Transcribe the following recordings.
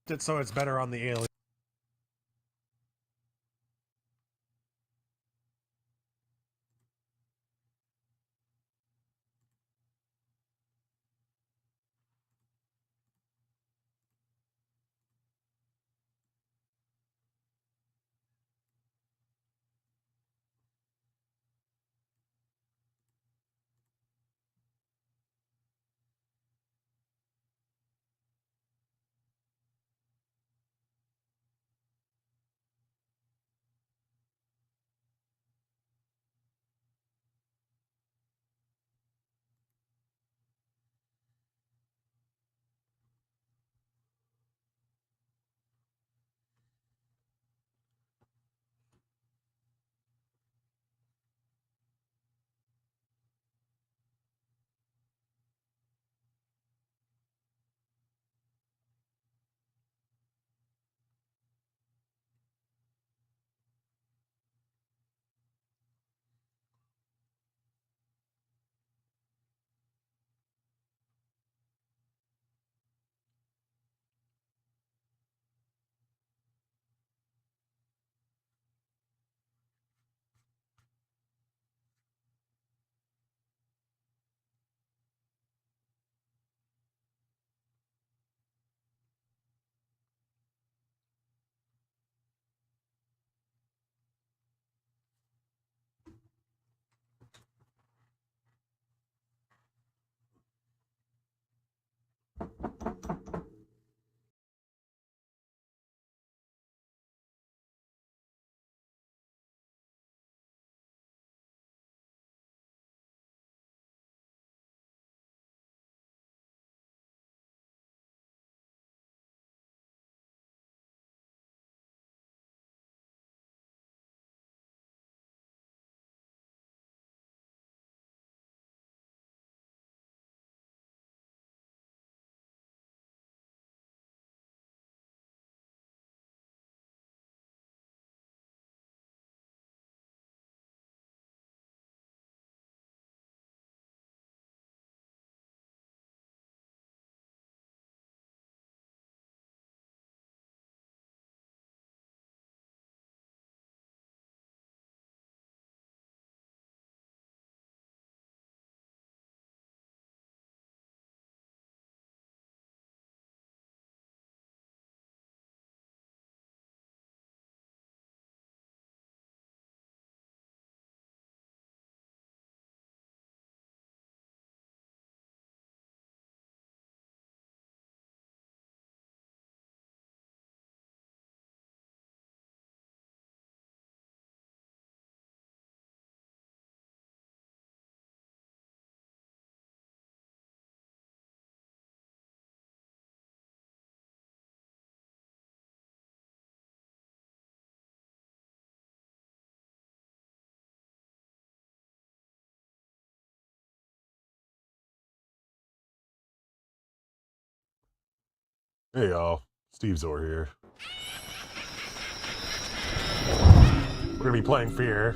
it so it's better on the alien. Hey y'all, Steve Zor here. We're gonna be playing F.E.A.R.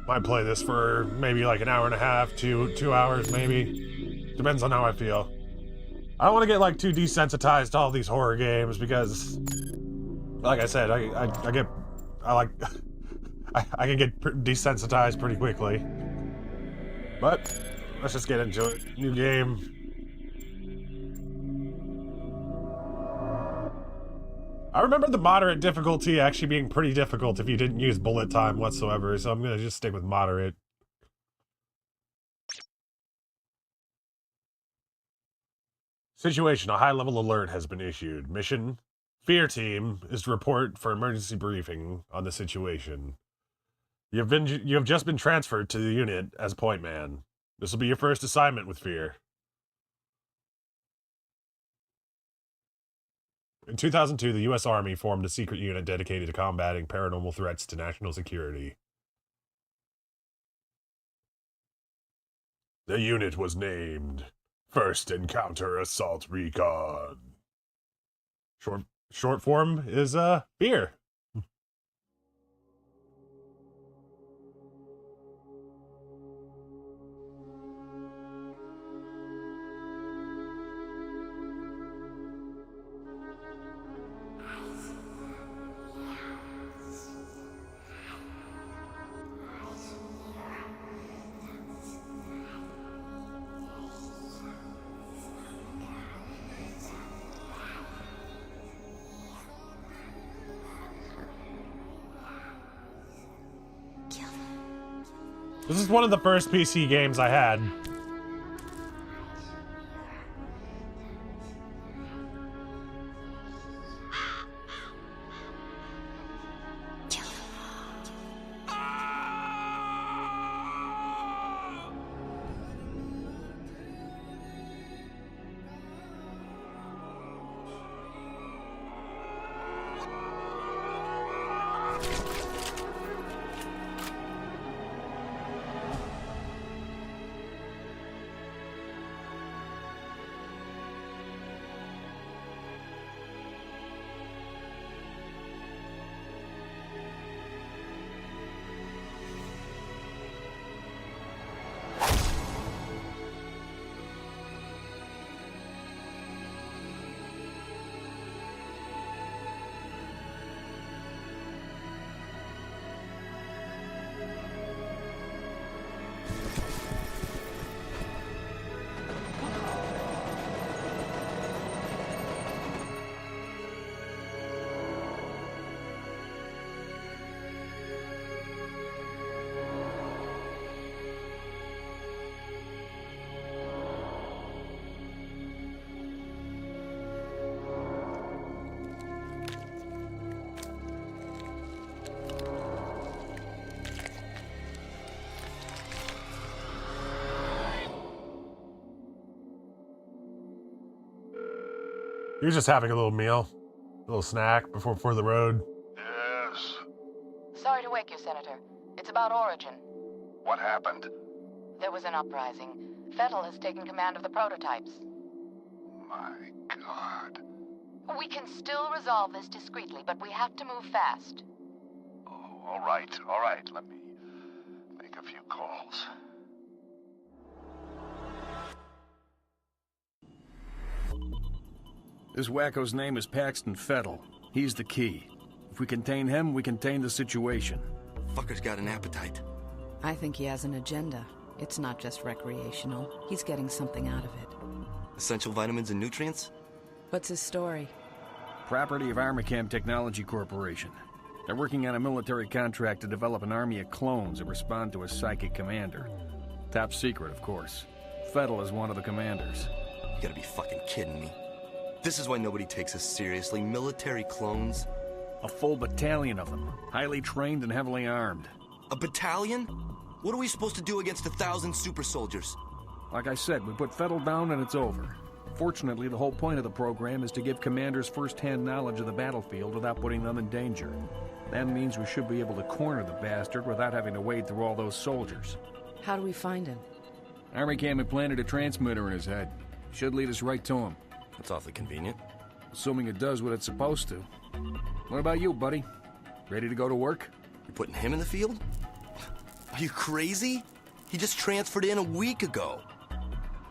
Might play this for maybe like an hour and a half, 2 hours maybe. Depends on how I feel. I don't want to get like too desensitized to all these horror games because, like I said, I get I like I can get desensitized pretty quickly. But let's just get into it. New game. I remember the moderate difficulty actually being pretty difficult if you didn't use bullet time whatsoever, so I'm gonna just stick with moderate. Situation: a high-level alert has been issued. Mission: F.E.A.R. team is to report for emergency briefing on the situation. You have just been transferred to the unit as point man. This will be your first assignment with F.E.A.R. In 2002, the U.S. Army formed a secret unit dedicated to combating paranormal threats to national security. The unit was named First Encounter Assault Recon. Short form is F.E.A.R. This is one of the first PC games I had. You're just having a little meal, a little snack before the road. Yes. Sorry to wake you, Senator. It's about Origin. What happened? There was an uprising. F.E.A.R has taken command of the prototypes. My God. We can still resolve this discreetly, but we have to move fast. Oh, all right, all right. Let me make a few calls. This wacko's name is Paxton Fettel. He's the key. If we contain him, we contain the situation. Fucker's got an appetite. I think he has an agenda. It's not just recreational. He's getting something out of it. Essential vitamins and nutrients? What's his story? Property of Armacam Technology Corporation. They're working on a military contract to develop an army of clones that respond to a psychic commander. Top secret, of course. Fettel is one of the commanders. You gotta be fucking kidding me. This is why nobody takes us seriously. Military clones? A full battalion of them. Highly trained and heavily armed. A battalion? What are we supposed to do against 1,000 super soldiers? Like I said, we put Fettel down and it's over. Fortunately, the whole point of the program is to give commanders first-hand knowledge of the battlefield without putting them in danger. That means we should be able to corner the bastard without having to wade through all those soldiers. How do we find him? Armacam implanted a transmitter in his head. Should lead us right to him. That's awfully convenient. Assuming it does what it's supposed to. What about you, buddy? Ready to go to work? You're putting him in the field? Are you crazy? He just transferred in a week ago.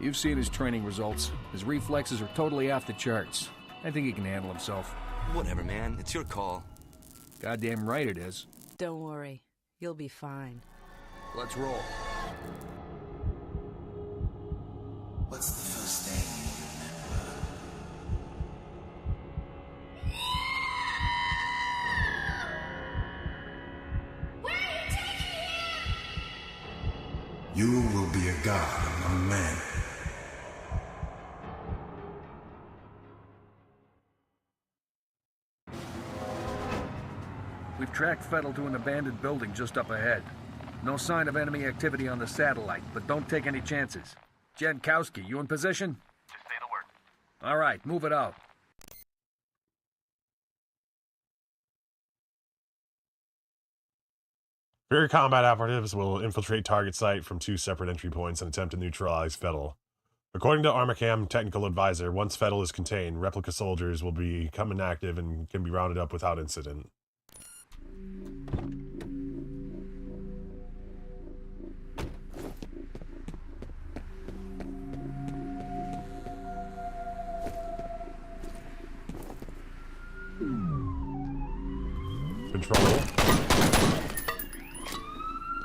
You've seen his training results. His reflexes are totally off the charts. I think he can handle himself. Whatever, man. It's your call. Goddamn right it is. Don't worry. You'll be fine. Let's roll. What's the first thing you remember? You will be a god among men. We've tracked Fettel to an abandoned building just up ahead. No sign of enemy activity on the satellite, but don't take any chances. Jankowski, you in position? Just say the word. All right, move it out. F.E.A.R. combat operatives will infiltrate target site from 2 separate entry points and attempt to neutralize Fettel. According to Armacam technical advisor, once Fettel is contained, replica soldiers will become inactive and can be rounded up without incident. Control.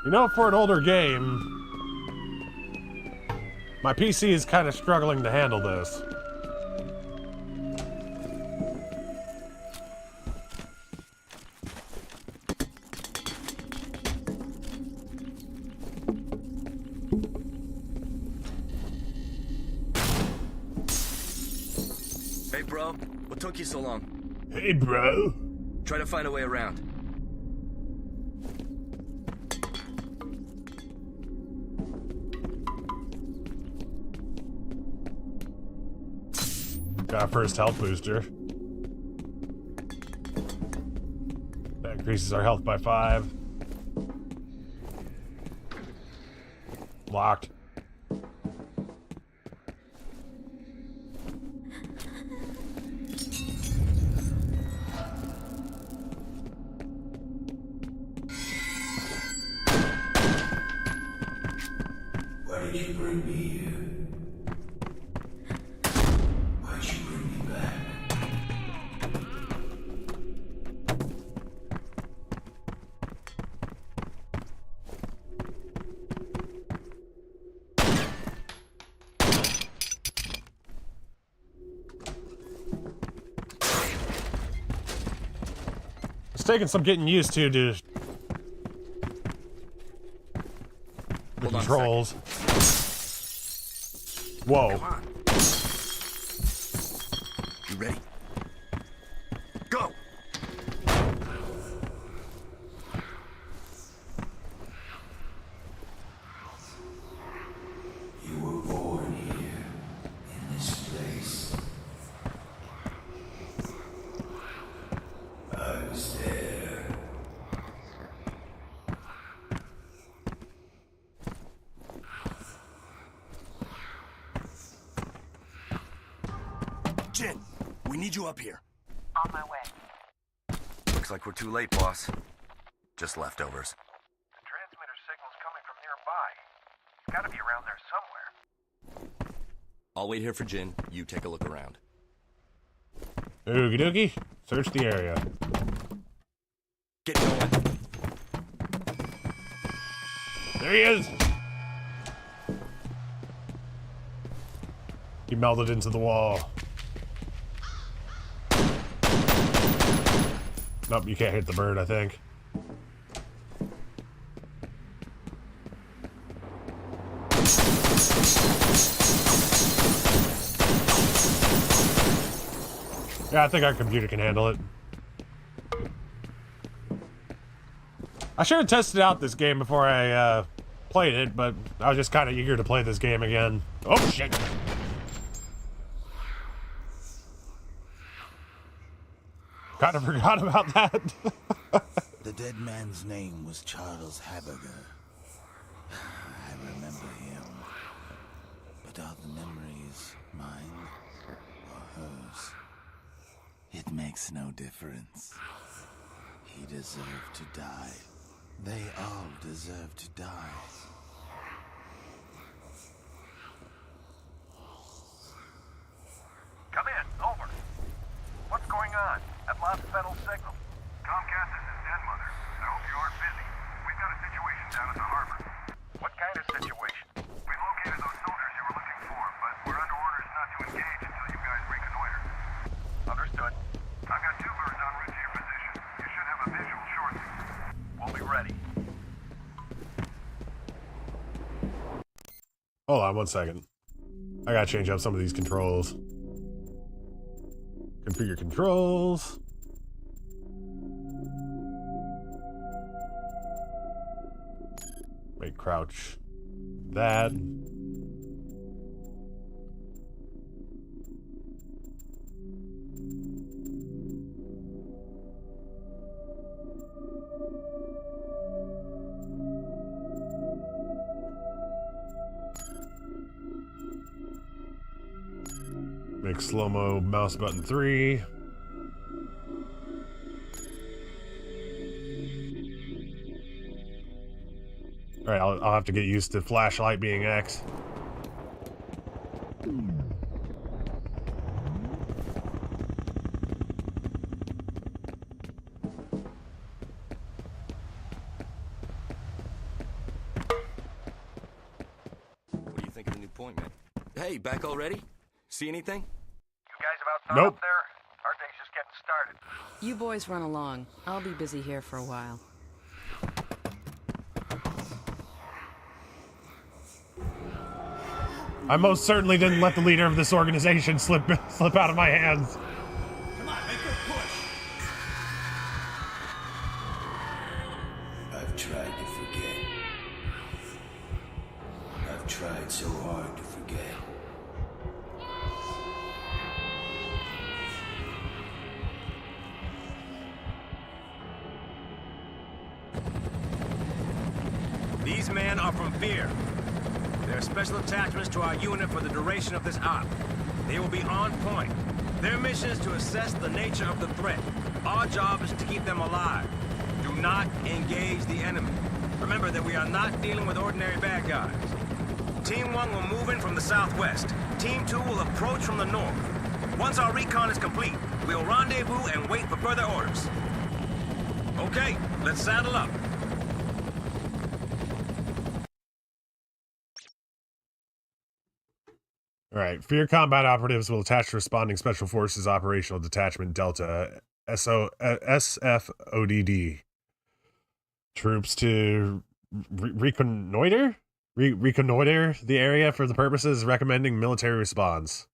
You know, for an older game, my PC is kind of struggling to handle this. bro. What took you so long? Hey, bro. Try to find a way around. Got our first health booster. That increases our health by 5. Locked. Why did you bring me here? Why'd you bring me back? It's taking some getting used to the Hold on a controls. Whoa. Come on. You ready? Go! You were born here, in this place. I was there. Jin, we need you up here. On my way. Looks like we're too late, boss. Just leftovers. The transmitter signal's coming from nearby. It's gotta be around there somewhere. I'll wait here for Jin. You take a look around. Oogie doogie. Search the area. Get going. There he is. He melded into the wall. Nope, you can't hit the bird, I think. Yeah, I think our computer can handle it. I should have tested out this game before I played it, but I was just kind of eager to play this game again. Oh, shit. Kind of forgot about that. The dead man's name was Charles Haberger. I remember him. But are the memories mine or hers? It makes no difference. He deserved to die. They all deserve to die. Come in, over. What's going on? I've lost Fennel's signal. Comcast, this is Dead Mother. I hope you aren't busy. We've got a situation down at the harbor. What kind of situation? We located those soldiers you were looking for, but we're under orders not to engage until you guys reconnoiter. Understood. I've got 2 birds en route to your position. You should have a visual shortly. We'll be ready. Hold on 1 second. I gotta change up some of these controls. Configure controls. Make crouch that. Make slow-mo mouse button 3. Alright, I'll have to get used to flashlight being X. What do you think of the new point, man? Hey, back already? See anything? You guys about done Nope. up there? Our day's just getting started. You boys run along. I'll be busy here for a while. I most certainly didn't let the leader of this organization slip out of my hands. Come on, make her push. I've tried to forget. I've tried so hard to forget. These men are from F.E.A.R. They're special attachments to our unit for the duration of this op. They will be on point. Their mission is to assess the nature of the threat. Our job is to keep them alive. Do not engage the enemy. Remember that we are not dealing with ordinary bad guys. Team 1 will move in from the southwest. Team 2 will approach from the north. Once our recon is complete, we'll rendezvous and wait for further orders. Okay, let's saddle up. All right. F.E.A.R. combat operatives will attach to responding Special Forces Operational Detachment Delta SFODD troops to reconnoiter the area for the purposes recommending military response.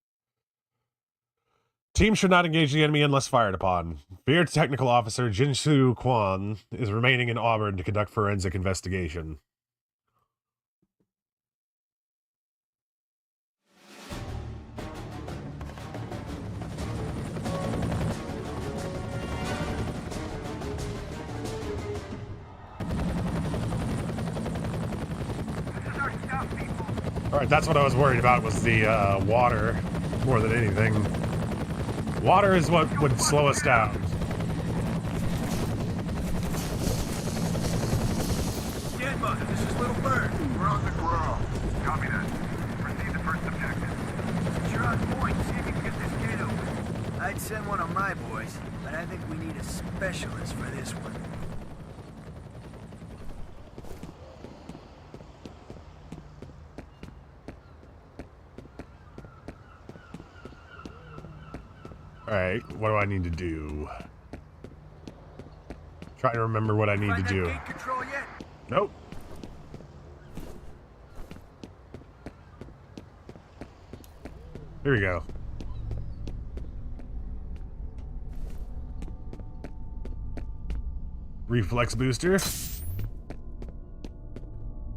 Team should not engage the enemy unless fired upon. F.E.A.R. Technical Officer Jinsu Kwan is remaining in Auburn to conduct forensic investigation. Alright, that's what I was worried about, was the water more than anything. Water is what would slow us down. Dead Mother, this is Little Bird. We're on the ground. Copy that. Proceed to first objective. You're on point. See if you can get this gate open. I'd send one of my boys, but I think we need a specialist for this one. Alright, what do I need to do? Try to remember what I need to do. Gate control yet? Nope. Here we go. Reflex booster.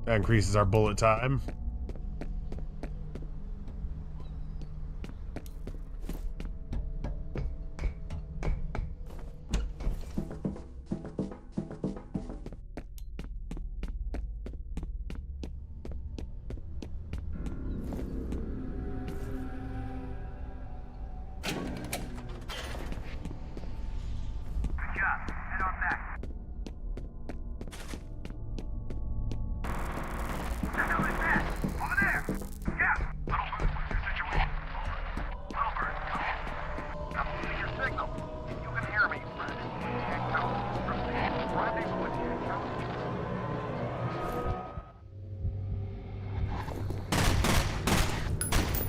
That increases our bullet time.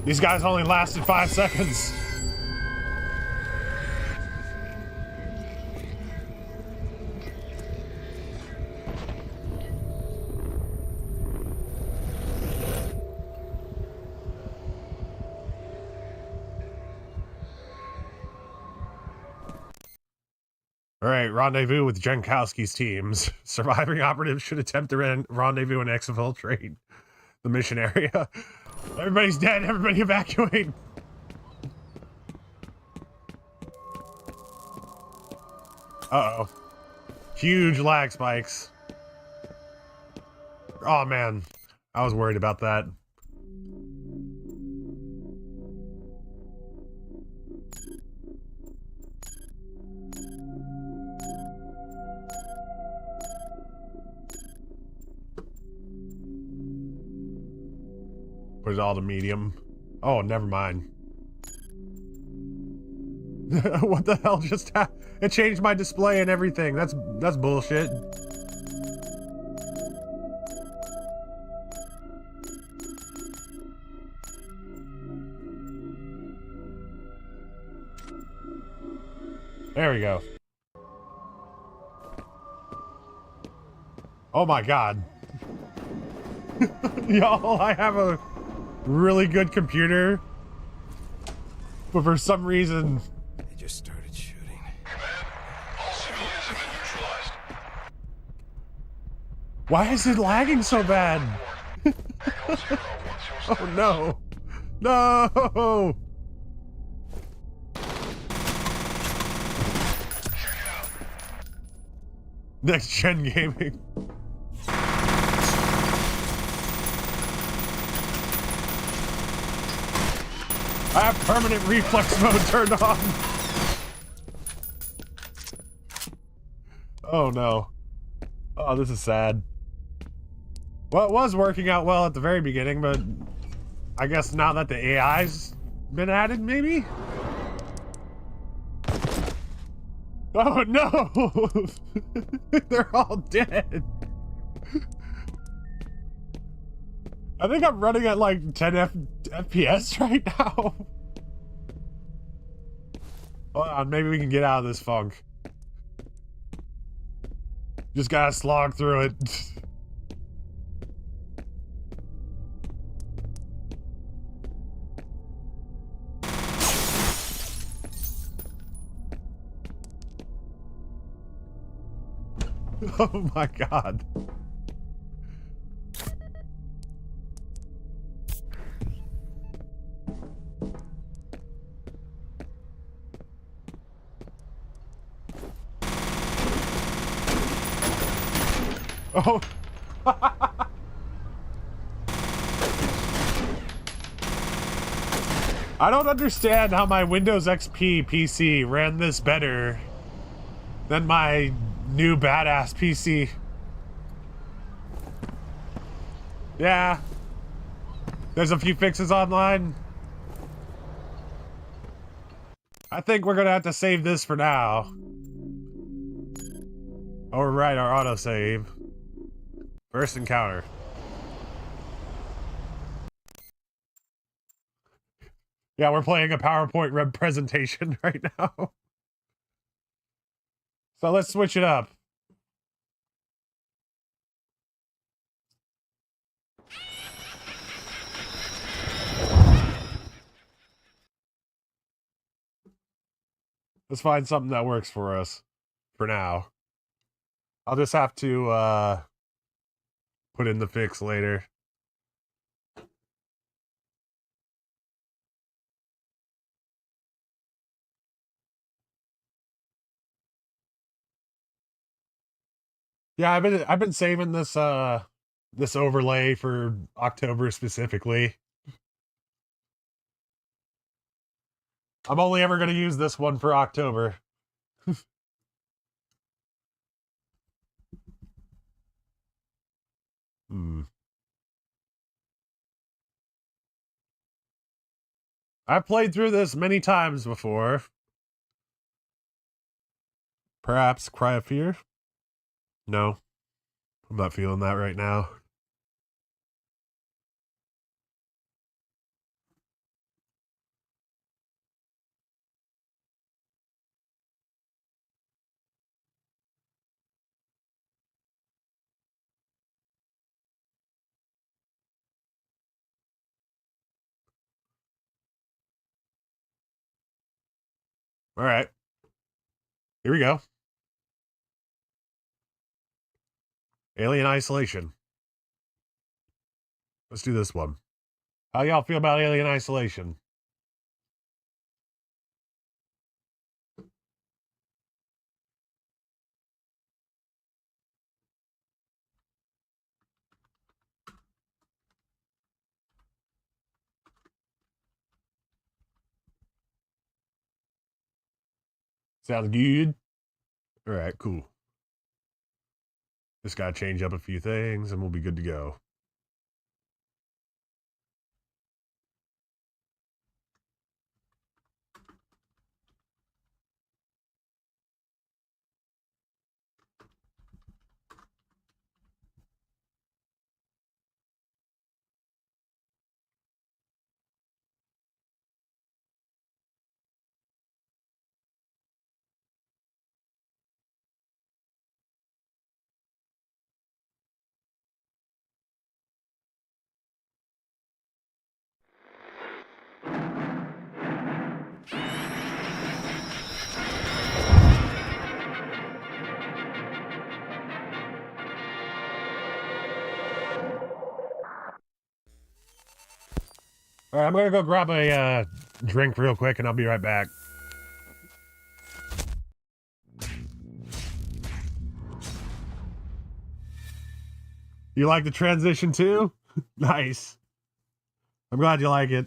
These guys only lasted 5 seconds. All right, rendezvous with Jankowski's teams. Surviving operatives should attempt to rendezvous and exfiltrate the mission area. Everybody's dead. Everybody evacuate. Uh-oh. Huge lag spikes. Oh, man. I was worried about that. Put it all to medium. Oh, never mind. What the hell just happened? It changed my display and everything. That's bullshit. There we go. Oh my god. Y'all, I have a really good computer, but for some reason They just started shooting. All civilians have been neutralized. why is it lagging so bad? Oh no. No! Next gen gaming. I have permanent reflex mode turned on. Oh no. Oh, this is sad. Well, it was working out well at the very beginning, but I guess now that the AI's been added, maybe? Oh no! They're all dead. I think I'm running at like 10 FPS right now. Hold on, maybe we can get out of this funk. Just gotta slog through it. Oh my god. Oh. I don't understand how my Windows XP PC ran this better than my new badass PC. Yeah. There's a few fixes online. I think we're gonna have to save this for now. Override our autosave. First encounter. Yeah, we're playing a PowerPoint representation right now. So let's switch it up. Let's find something that works for us. For now. I'll just have to put in the fix later. Yeah, I've been saving this this overlay for October specifically. I'm only ever going to use this one for October. Hmm. I've played through this many times before. Perhaps Cry of Fear? No. I'm not feeling that right now. All right. Here we go. Alien Isolation. Let's do this one. How y'all feel about Alien Isolation? Sounds good? All right, cool. Just gotta change up a few things and we'll be good to go. Alright, I'm gonna go grab a drink real quick and I'll be right back. You like the transition too? Nice. I'm glad you like it.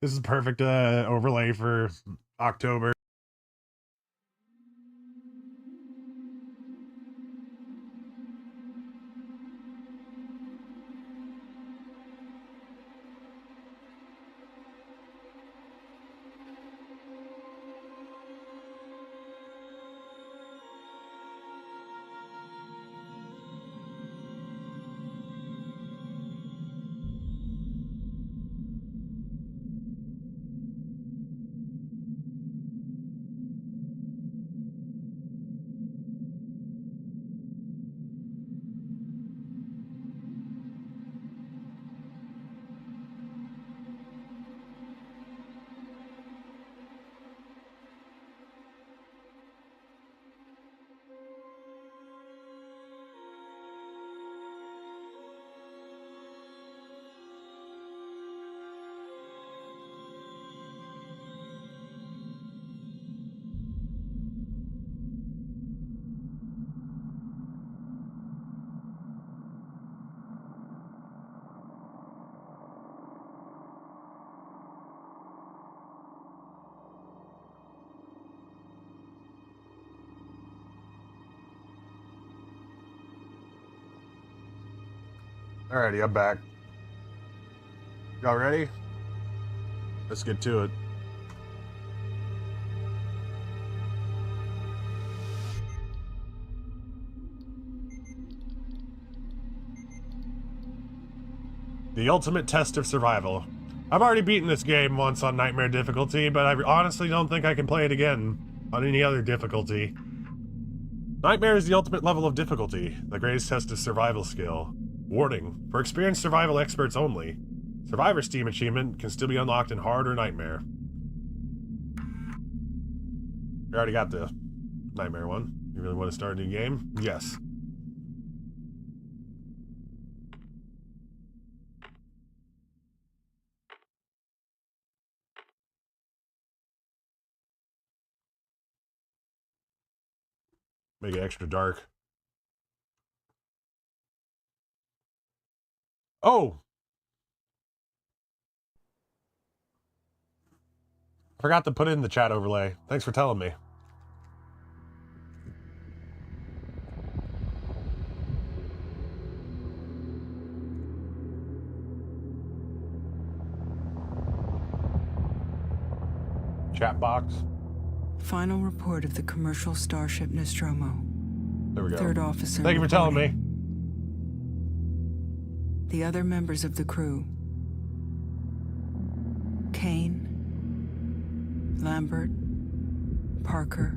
This is perfect overlay for October. Alrighty, I'm back. Y'all ready? Let's get to it. The ultimate test of survival. I've already beaten this game once on Nightmare difficulty, but I honestly don't think I can play it again on any other difficulty. Nightmare is the ultimate level of difficulty, the greatest test of survival skill. Warning, for experienced survival experts only. Survivor Steam achievement can still be unlocked in Hard or Nightmare. You already got the Nightmare one. You really want to start a new game? Yes. Make it extra dark. Oh! Forgot to put it in the chat overlay. Thanks for telling me. Chat box. Final report of the commercial starship Nostromo. There we go. Third officer. Thank you for telling me. The other members of the crew. Kane, Lambert, Parker,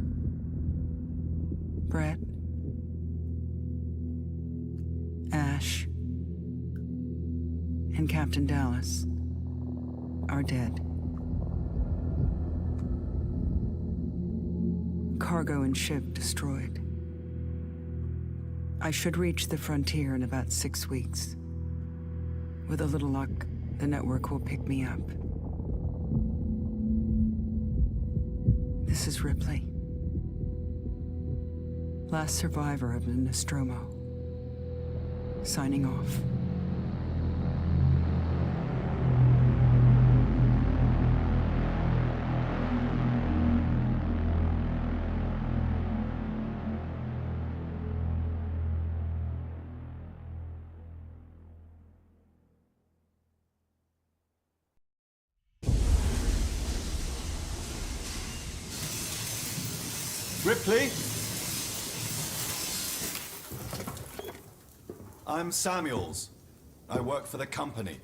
Brett, Ash, and Captain Dallas are dead. Cargo and ship destroyed. I should reach the frontier in about 6 weeks. With a little luck, the network will pick me up. This is Ripley. Last survivor of the Nostromo. Signing off. Ripley? I'm Samuels. I work for the company.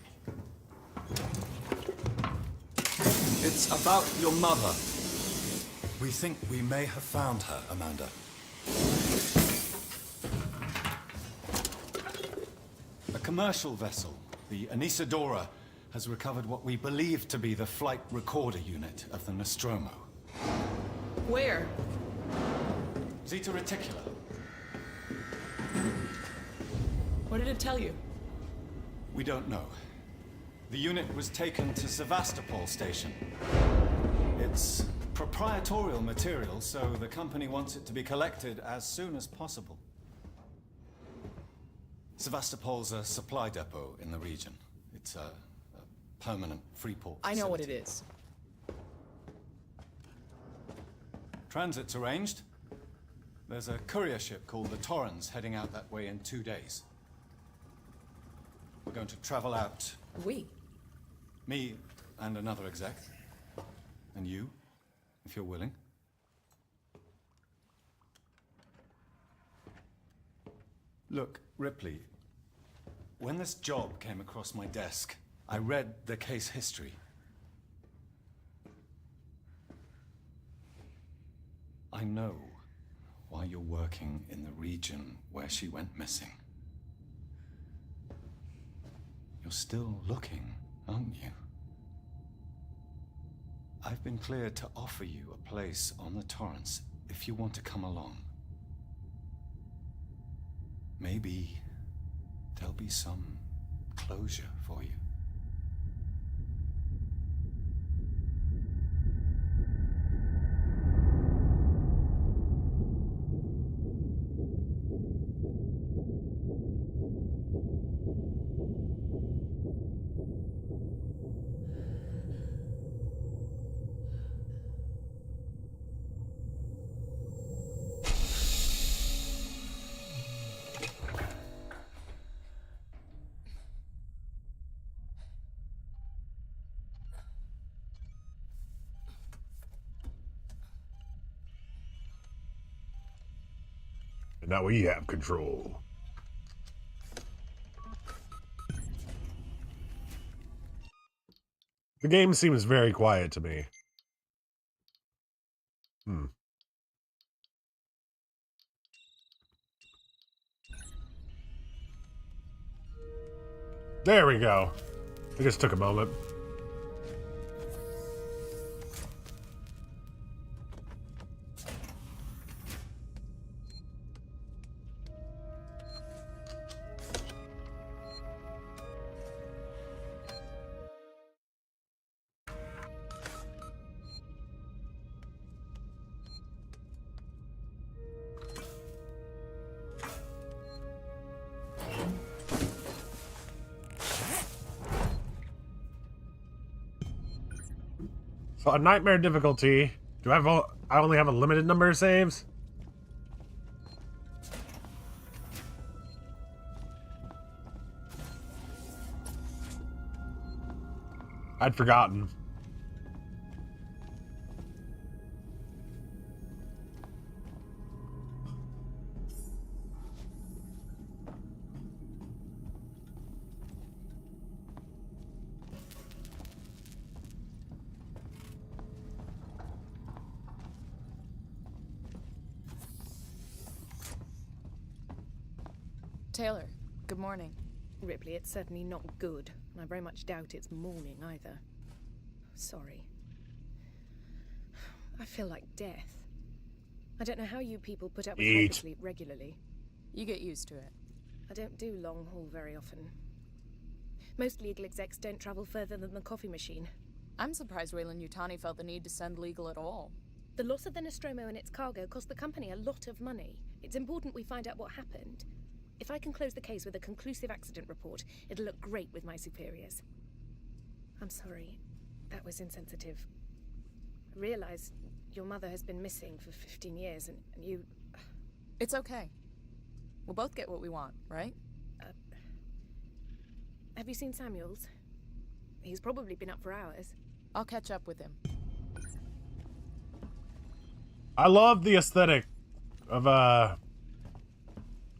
It's about your mother. We think we may have found her, Amanda. A commercial vessel, the Anisadora, has recovered what we believe to be the flight recorder unit of the Nostromo. Where? Zeta Reticula. What did it tell you? We don't know. The unit was taken to Sevastopol station. It's proprietorial material, so the company wants it to be collected as soon as possible. Sevastopol's a supply depot in the region. It's a permanent free port facility. I know what it is. Transit's arranged. There's a courier ship called the Torrens heading out that way in 2 days. We're going to travel out. We? Me and another exec. And you, if you're willing. Look, Ripley, when this job came across my desk, I read the case history. I know why you're working in the region where she went missing. You're still looking, aren't you? I've been cleared to offer you a place on the Torrens if you want to come along. Maybe there'll be some closure for you. And now we have control. The game seems very quiet to me. There we go. It just took a moment. So a nightmare difficulty. Do I have I only have a limited number of saves? I'd forgotten. Taylor, good morning. Ripley, it's certainly not good, and I very much doubt it's morning either. Sorry. I feel like death. I don't know how you people put up with hypersleep regularly. You get used to it. I don't do long haul very often. Most legal execs don't travel further than the coffee machine. I'm surprised Weyland-Yutani felt the need to send legal at all. The loss of the Nostromo and its cargo cost the company a lot of money. It's important we find out what happened. If I can close the case with a conclusive accident report, it'll look great with my superiors. I'm sorry. That was insensitive. I realize your mother has been missing for 15 years, and you... It's okay. We'll both get what we want, right? Have you seen Samuels? He's probably been up for hours. I'll catch up with him. I love the aesthetic of,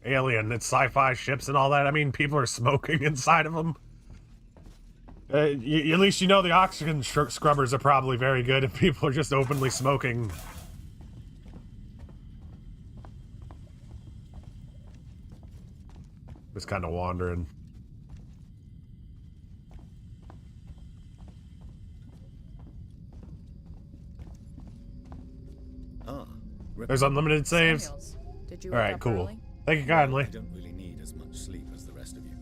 Alien. It's sci-fi ships and all that. I mean, people are smoking inside of them. At least you know the oxygen scrubbers are probably very good if people are just openly smoking. Just kind of wandering. There's unlimited saves. Did you all right, cool. Thank you kindly. I don't really need as much sleep as the rest of you.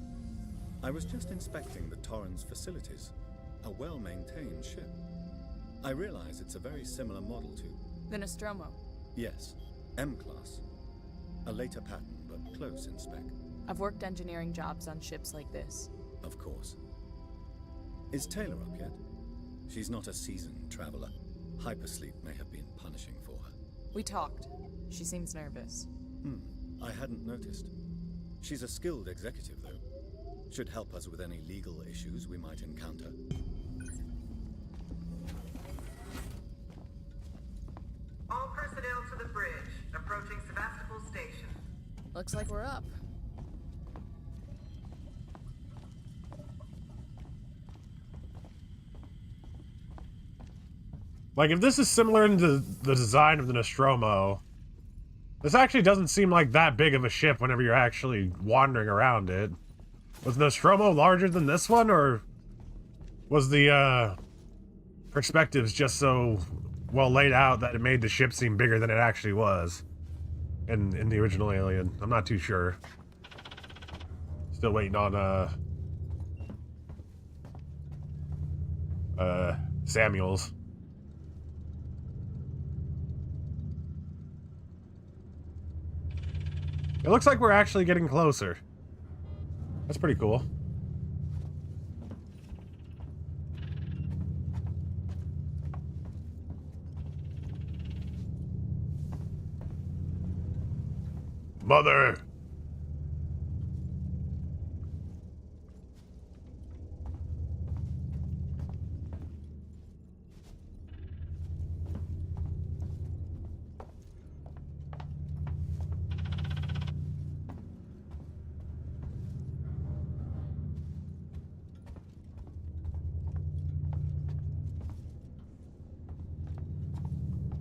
I was just inspecting the Torrens facilities. A well-maintained ship. I realize it's a very similar model to... The Nostromo. Yes, M-class. A later pattern, but close in spec. I've worked engineering jobs on ships like this. Of course. Is Taylor up yet? She's not a seasoned traveler. Hypersleep may have been punishing for her. We talked. She seems nervous. I hadn't noticed. She's a skilled executive, though. Should help us with any legal issues we might encounter. All personnel to the bridge. Approaching Sevastopol Station. Looks like we're up. Like, if this is similar to the design of the Nostromo, this actually doesn't seem like that big of a ship whenever you're actually wandering around it. Was Nostromo larger than this one, or was the perspectives just so well laid out that it made the ship seem bigger than it actually was in the original Alien? I'm not too sure. Still waiting on Samuels. It looks like we're actually getting closer. That's pretty cool. Mother!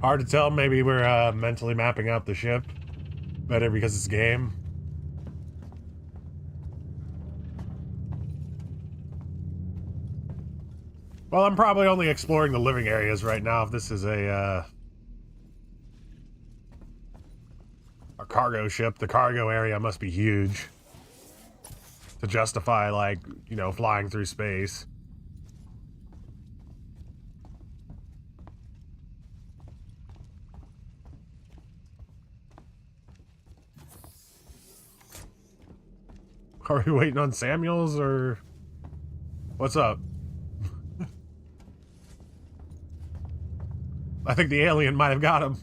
Hard to tell. Maybe we're mentally mapping out the ship better because it's a game. Well, I'm probably only exploring the living areas right now. If this is a cargo ship, the cargo area must be huge to justify, like, you know, flying through space. Are we waiting on Samuels, or what's up? I think the alien might have got him.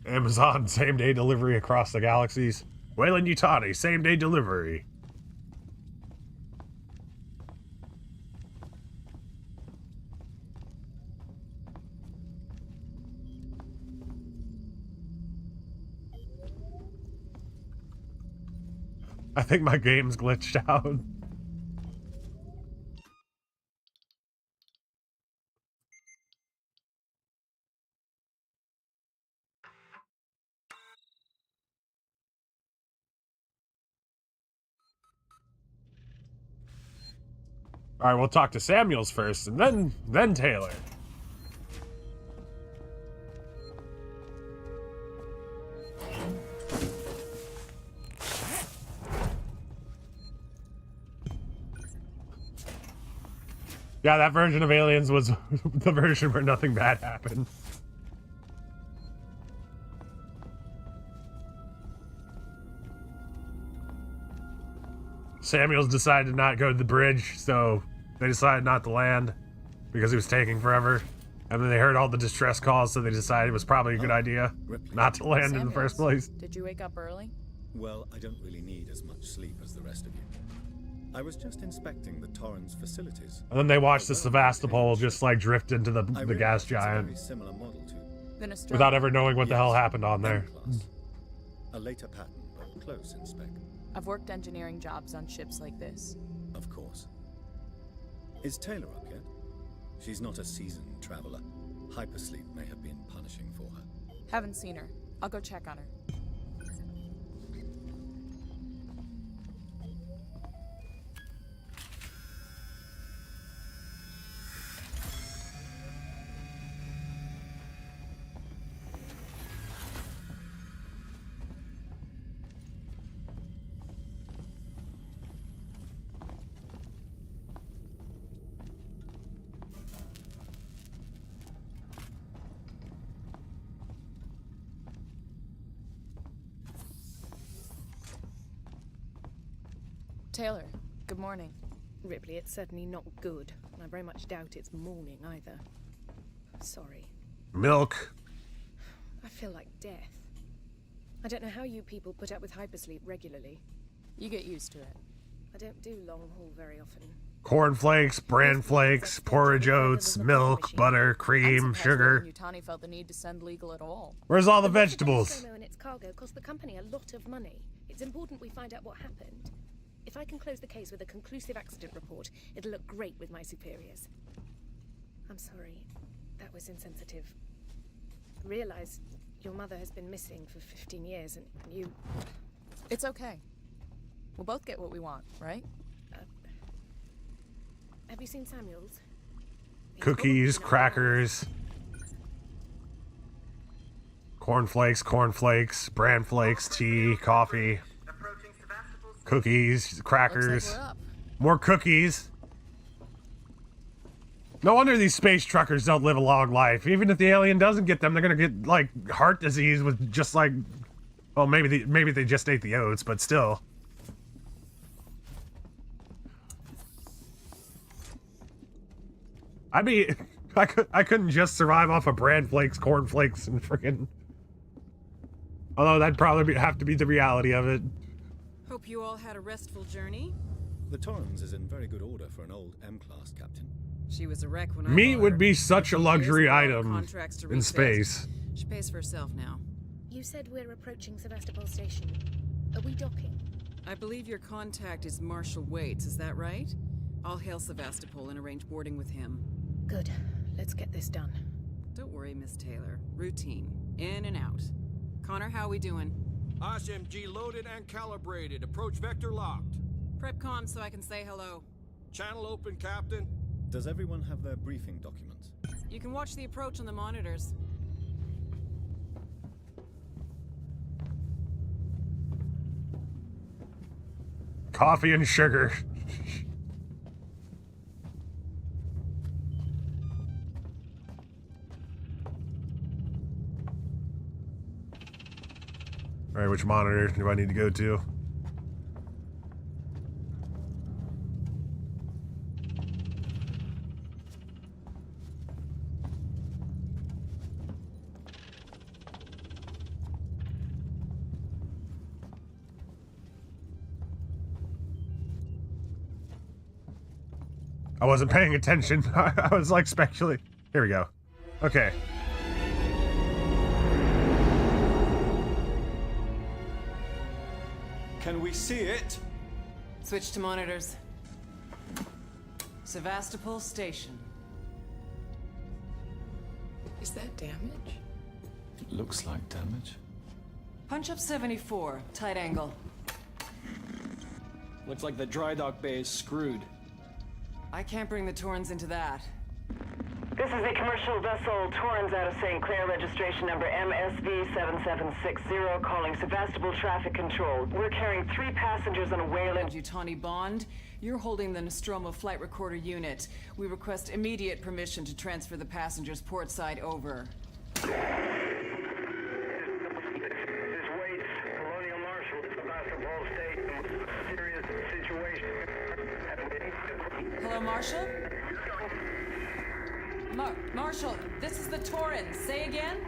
Amazon same-day delivery across the galaxies. Weyland-Yutani, same-day delivery. I think my game's glitched out. All right, we'll talk to Samuels first, and then Taylor. Yeah, that version of Aliens was the version where nothing bad happened. Samuels decided to not go to the bridge, so they decided not to land because it was taking forever. And then they heard all the distress calls, so they decided it was probably a good idea not to land in the first place. Did you wake up early? Well, I don't really need as much sleep as the rest of you. I was just inspecting the Torrens facilities. And then they watched the Sevastopol just like drift into the gas giant without ever knowing what the hell happened on there. A later pattern, but close in spec. I've worked engineering jobs on ships like this. Of course. Is Taylor up yet? She's not a seasoned traveler. Hypersleep may have been punishing for her. Haven't seen her. I'll go check on her. Taylor, good morning. Ripley, it's certainly not good, and I very much doubt it's morning either. Sorry. Milk. I feel like death. I don't know how you people put up with hypersleep regularly. You get used to it. I don't do long haul very often. Cornflakes, bran flakes, porridge oats, milk, butter, cream, sugar. Yutani felt the need to send legal at all. Where's all the vegetables? The and its cargo cost the company a lot of money. It's important we find out what happened. If I can close the case with a conclusive accident report, it'll look great with my superiors. I'm sorry. That was insensitive. Realize your mother has been missing for 15 years, and you... It's okay. We'll both get what we want, right? Have you seen Samuel's? Cookies, crackers, cornflakes, bran flakes, tea, coffee, cookies, crackers, Looks like we're up. more cookies. No wonder these space truckers don't live a long life. Even if the alien doesn't get them, they're gonna get like heart disease with just like, well, maybe they just ate the oats, but still. I mean, I couldn't just survive off of bran flakes, cornflakes, and freaking. Although that'd probably have to be the reality of it. Hope you all had a restful journey. The Torrens is in very good order for an old M-class, Captain. She was a wreck when I Meat bought would her. be such a luxury item Contracts to in refit. space. She pays for herself now. You said we're approaching Sevastopol Station. Are we docking? I believe your contact is Marshal Waits, is that right? I'll hail Sevastopol and arrange boarding with him. Good. Let's get this done. Don't worry, Miss Taylor. Routine. In and out. Connor, how we doing? SMG loaded and calibrated. Approach vector locked. Prep con so I can say hello. Channel open, Captain. Does everyone have their briefing documents? You can watch the approach on the monitors. Coffee and sugar. Alright, which monitor do I need to go to? I wasn't paying attention. I was like speculating. Here we go. Okay. Can we see it? Switch to monitors. Sevastopol Station. Is that damage? It looks like damage. Punch up 74, tight angle. Looks like the dry dock bay is screwed. I can't bring the Torrens into that. This is a commercial vessel, Torrens out of St. Clair, registration number MSV7760, calling Sevastopol Traffic Control. We're carrying 3 passengers on a Wayland. Yutani Bond, you're holding the Nostromo flight recorder unit. We request immediate permission to transfer the passengers port side over. Hello, Marshal? Marshal, this is the Torrens. Say again?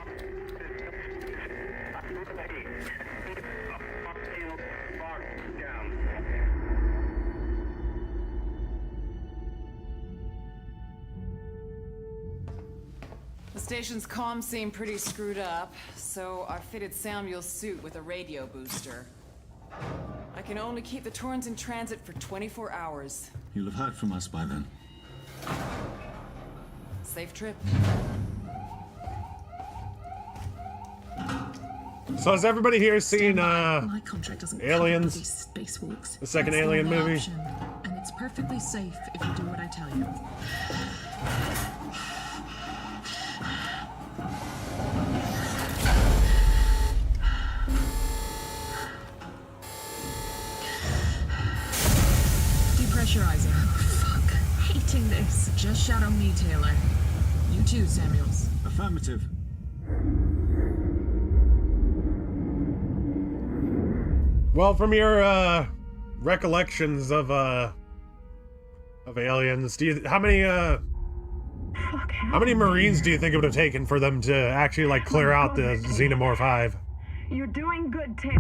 The station's comms seem pretty screwed up, so I fitted Samuel's suit with a radio booster. I can only keep the Torrens in transit for 24 hours. You'll have heard from us by then. Safe trip. So has everybody here seen My contract doesn't Aliens? cover these spacewalks. The second That's Alien only movie? option, and it's perfectly safe if you do what I tell you. Depressurizing. Fuck. Hating this. Just shadow me, Taylor. You too, Samuels. Affirmative. Well, from your recollections of aliens. How many Marines do you think it would have taken for them to actually like clear out the Xenomorph Hive? You're doing good, Taylor.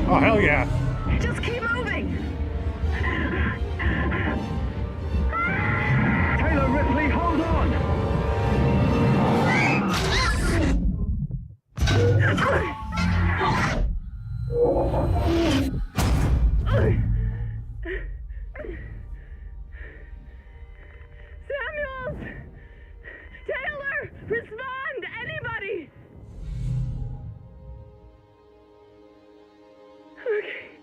Oh hell yeah! Just keep moving. Taylor Ripley, hold on! Samuels! Taylor! Respond! Anybody! Okay.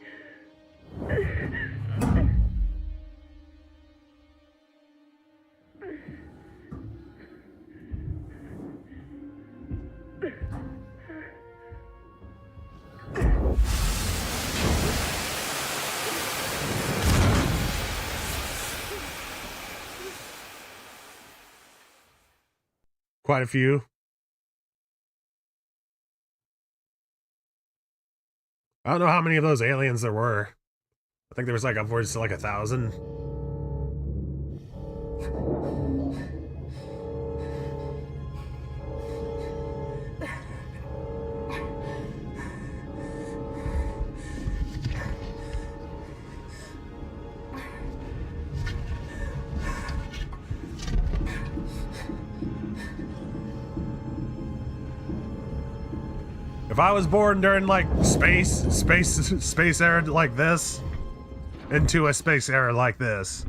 Quite a few. I don't know how many of those aliens there were. I think there was like upwards to like 1,000. If I was born during like space era like this, into a space era like this,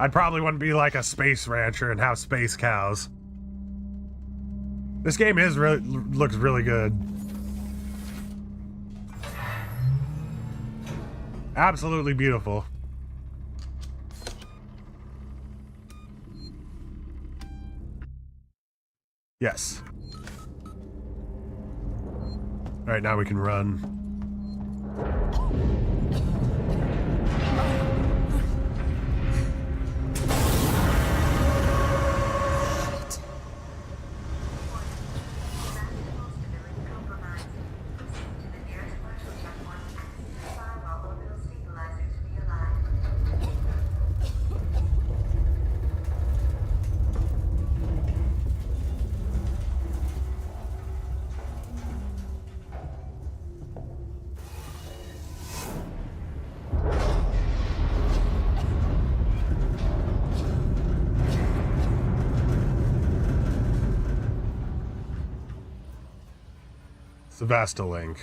I'd probably want to be like a space rancher and have space cows. This game looks really good. Absolutely beautiful. Yes. All right, now we can run. Sevastolink.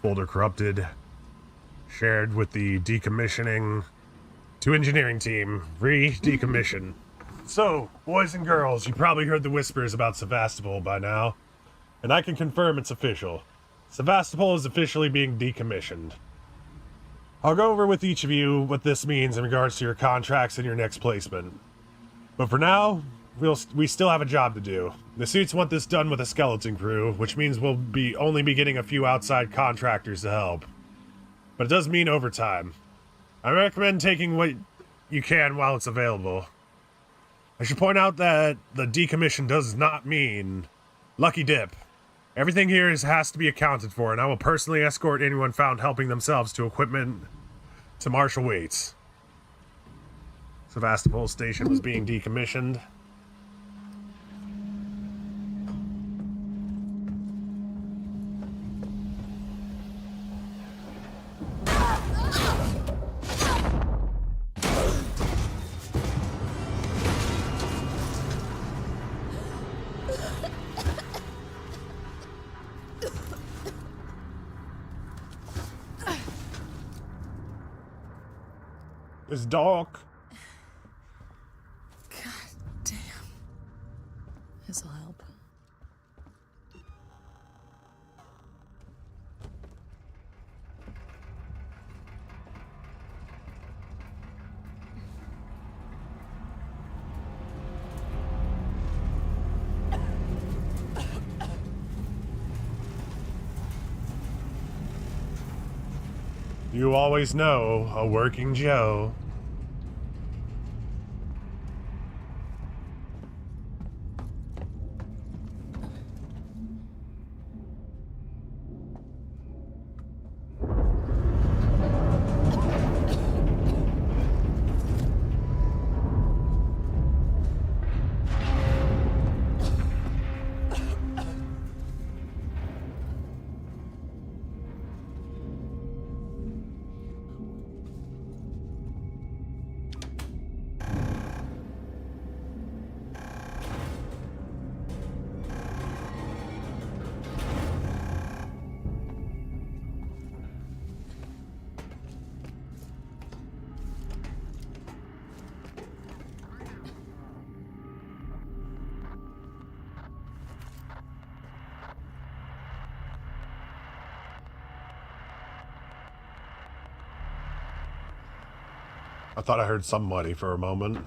Folder corrupted. Shared with the decommissioning to engineering team. Re-decommission. So, boys and girls, you probably heard the whispers about Sevastopol by now. And I can confirm it's official. Sevastopol is officially being decommissioned. I'll go over with each of you what this means in regards to your contracts and your next placement. But for now, we still have a job to do. The suits want this done with a skeleton crew, which means we'll only be getting a few outside contractors to help. But it does mean overtime. I recommend taking what you can while it's available. I should point out that the decommission does not mean lucky dip. Everything here has to be accounted for, and I will personally escort anyone found helping themselves to equipment to Marshal Waits. Sevastopol Station was being decommissioned. It's dark. God damn. This'll help. You always know a working Joe. I thought I heard somebody for a moment.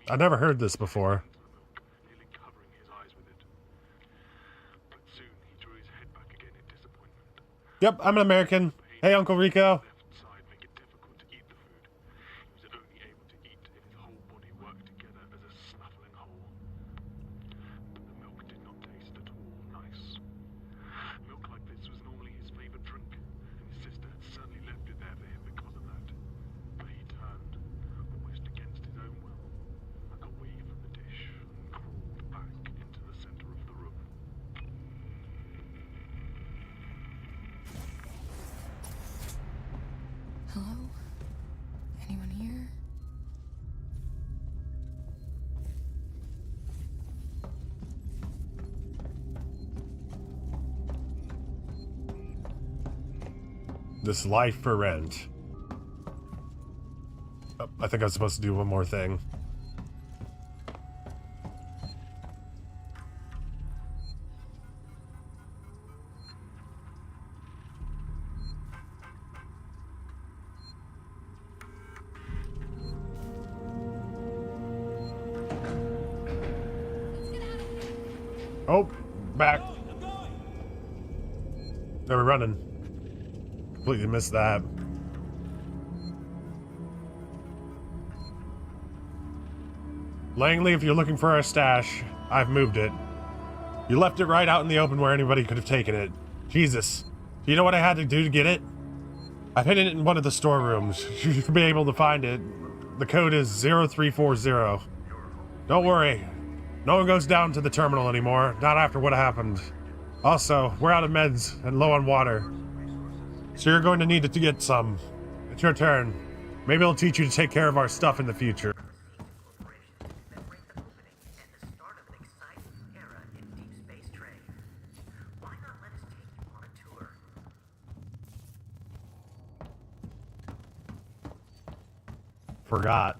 I never heard this before. Yep, I'm an American. Hey, Uncle Rico. Hello? Anyone here? This life for rent. Oh, I think I'm supposed to do one more thing. Oh, back. They were running. Completely missed that. Langley, if you're looking for our stash, I've moved it. You left it right out in the open where anybody could have taken it. Jesus. Do you know what I had to do to get it? I've hidden it in one of the storerooms. You should be able to find it. The code is 0340. Don't worry. No one goes down to the terminal anymore. Not after what happened. Also, we're out of meds and low on water. So you're going to need to get some. It's your turn. Maybe it'll teach you to take care of our stuff in the future. Forgot.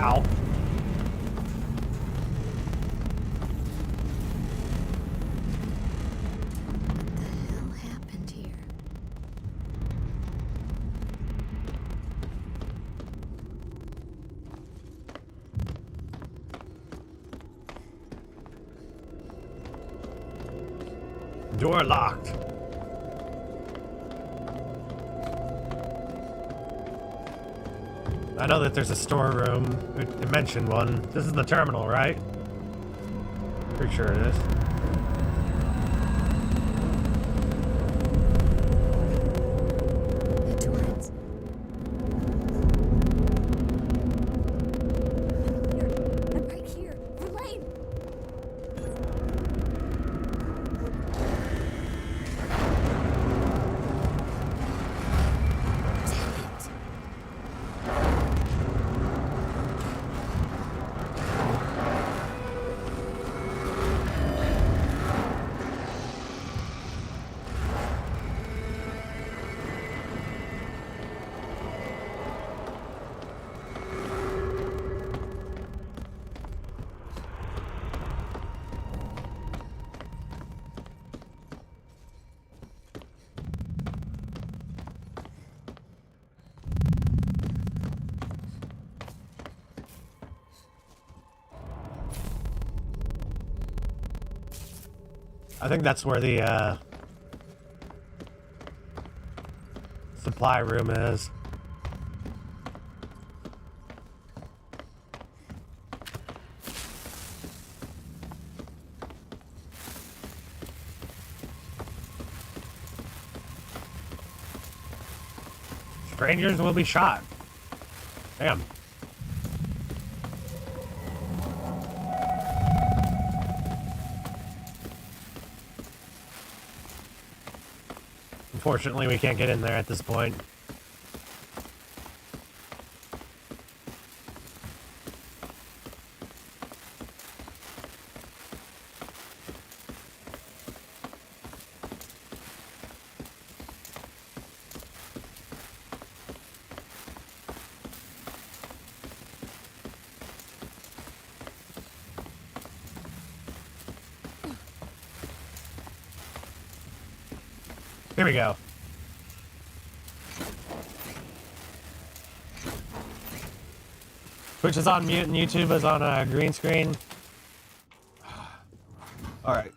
Ow. Door locked. I know that there's a storeroom. It mentioned one. This is the terminal, right? Pretty sure it is. I think that's where the supply room is. Strangers will be shot. Damn. Unfortunately, we can't get in there at this point. Here we go. Twitch is on mute and YouTube is on a green screen. Alright.